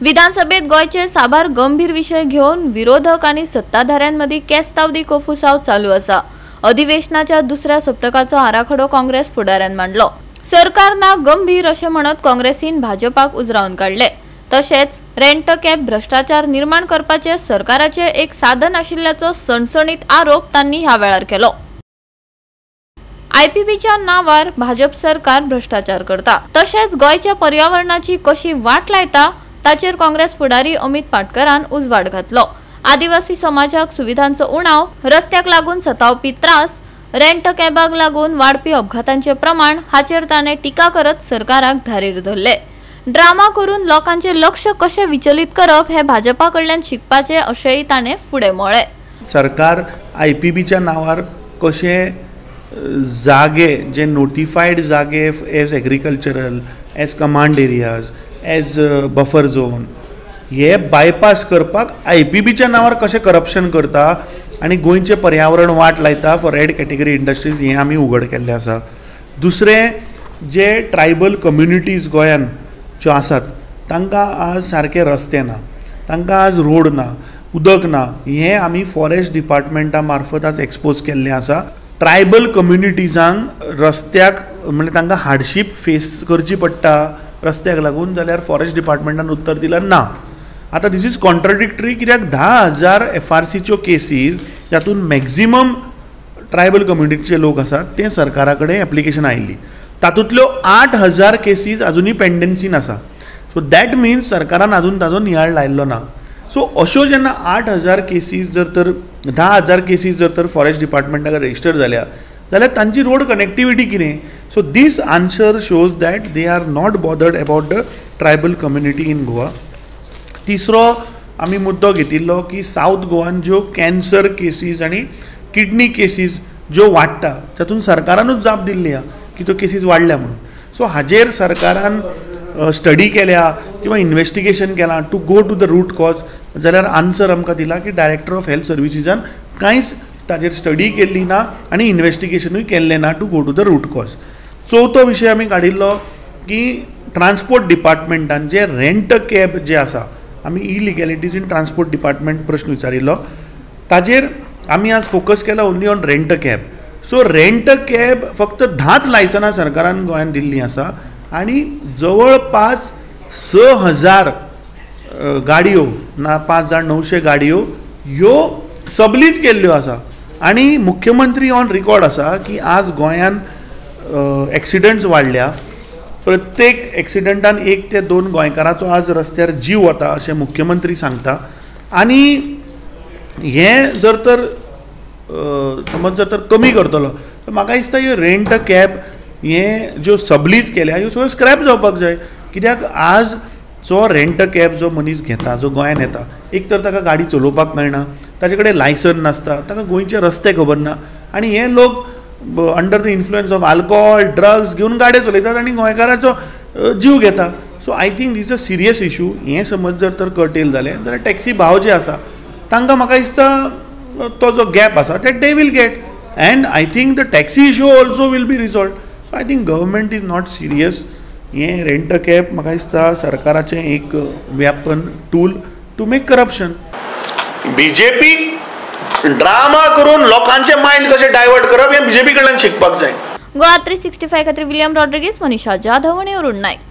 विधानसभेत गोयचे साबार गंभीर विषय घेऊन विरोधक आणि सत्ताधाऱ्यांमध्ये केस्तावदी कोफुसाव चालू असा। अधिवेशनाच्या दुसऱ्या सप्तकाचो आराखडो काँग्रेस फुडाऱ्यान मांडलो। सरकारना गंभीर अशें म्हणत काँग्रेसीन भाजपाक उजरावन काढले। तशेंच रेंट कॅप भ्रष्टाचार निर्माण करपाचे सरकाराचे एक साधन आशिल्ल्याचो सणसणीत आरोप तांणी ह्या वेळार केलो। आयपीबीच्या नावार भाजप सरकार भ्रष्टाचार करता, तशेंच गोयच्या पर्यावरणाची कशी वाट लायता ताचेर काँग्रेस फुडारी अमित पाटकरान उजवाड घातलो। आदिवासी समाजाक सुविधांचो उणाव, रस्त्याक लागून सतावपी त्रास, रेंट कॅबाक लागून वाडपी अपघातांचे प्रमाण हाचेर ताणे टीका करत सरकाराक धारेर धरले। ड्रामा करून लोकांचे लक्ष कशे विचलित करप हे भाजपा कडल्यान शिकपाचे अशेंय ताणे फुडें म्हळे। सरकार आयपीबीच्या नावार कशे जागे जे नोटिफाईड जागे as agricultural, as command areas, as buffer zone हे बायपास करपाक आयपीबीच्या नावार कशें करप्शन करता आनी गोंयचें पर्यावरण वाट लायता फॉर रेड कॅटेगरी इंडस्ट्रीज हें आमी उघड केल्लें आसा। दुसरें जे ट्रायबल कम्युनिटीज गोंयान ज्यो आसात तांकां आज सारके रस्ते ना, तांकां आज रोड ना, उदक ना, हें आमी फॉरेस्ट डिपार्टमेंटा मार्फत आज एक्सपोज केल्लें आसा। ट्रायबल कम्युनिटीजांक रस्त्याक म्हणजे तांकां हार्डशीप फेस करची पडटा रस्त्याक लागून, जाल्यार फॉरेस्ट डिपार्टमेंटान उत्तर दिलां ना। आतां दिस इज कॉन्ट्राडिक्टरी, कित्याक 10,000 FRCच्यो केसीस जातून मॅक्झिमम ट्रायबल कम्युनिटीचे लोक आसात ते सरकारा कडेन एप्लिकेशन आयिल्ली, तातूंतल्यो 8,000 केसीस अजुनूय पेंडन्सीन आसा। सो दॅट मिन्स सरकारान अजून ताजो नियाळ लायिल्लो ना। सो अश्यो जेन्ना 8,000 केसीस जर तर 10,000 केसीस जर तर फॉरेस्ट डिपार्टमेंटाक रजिस्टर जाल्या जाल्यार तांची रोड कनेक्टिविटी कितें? So this answer shows that they are not bothered about the tribal community in Goa. तिसरो आमी मुद्दो घेतिल्लो की सावथ गोवान ज्यो कॅन्सर केसीस आनी किडनी केसीस ज्यो वाडटा तातूंत सरकारानूच जाप दिल्ली आहा की त्यो केसीस वाडल्या म्हणून। सो हाजेर सरकारान स्टडी केल्या किंवा इन्वेस्टिगेशन केलां to go to the root cause, जाल्यार आन्सर आमकां दिला की डायरेक्टर ऑफ हेल्थ सर्विसीजान कांयच ताजेर स्टडी केल्ली ना आनी इन्वेस्टिगेशनूय केल्लें ना to go to the root cause. चवथो विशय आमी काडिल्लो की ट्रान्सपोर्ट डिपार्टमेंटान जे रेंट कॅब जे आसा, आमी इलिगॅलिटीज इन ट्रान्सपोर्ट डिपार्टमेंट प्रश्न विचारिल्लो, ताजेर आमी आज फोकस केला only on rent cab. So rent cab फक्त 10च लायसनां सरकारान गोंयान दिल्लीं आसा आनी जवळपास 6,000 गाडयो ना 5,900 गाडयो ह्यो सबलीज केल्ल्यो आसा। आनी मुख्यमंत्री ऑन रिकॉर्ड आसा की आज गोंयान एक्सिडंट्स वाडल्या, प्रत्येक एक्सिडंटान 1 ते 2 गोंयकाराचो आज रस्त्यार जीव वता अशें मुख्यमंत्री सांगता। आनी हें जर तर समज जर तर कमी करतलो तर म्हाका दिसता ह्यो रेंट कॅब हें ज्यो सबलीज केल्या ह्यो सगळ्यो स्क्रॅप जावपाक जाय। कित्याक आज जो रेंट कॅब जो मनीस घेता, जो गोंयान येता, एक तर ताका गाडी चलोवपाक मेळना, ताचे कडेन लायसन नासता, ताका गोंयचे रस्ते खबर ना आनी हे लोक under the influence of alcohol, drugs घेवन गाडयो चलयतात आनी गोंयकाराचो जीव घेता। So I think this a serious issue. हें समज जर तर कर्टेल जालें जाल्यार टॅक्सी भाव जे आसा तांकां म्हाका दिसता तो जो गॅप आसा ते they will get, and I think the taxi issue also will be resolve. So I think government is not serious. हें रेंट कॅब म्हाका दिसता सरकाराचें एक weapon tool to make corruption. BJP drama करून लोकांचे माइंड कशें डायवर्ट करप हें बीजेपी कडल्यान शिकपाक जाय। गोवा 365 खातीर विलियम रॉड्रिगीस, मनीषा जाधव आनी अरुण नायक।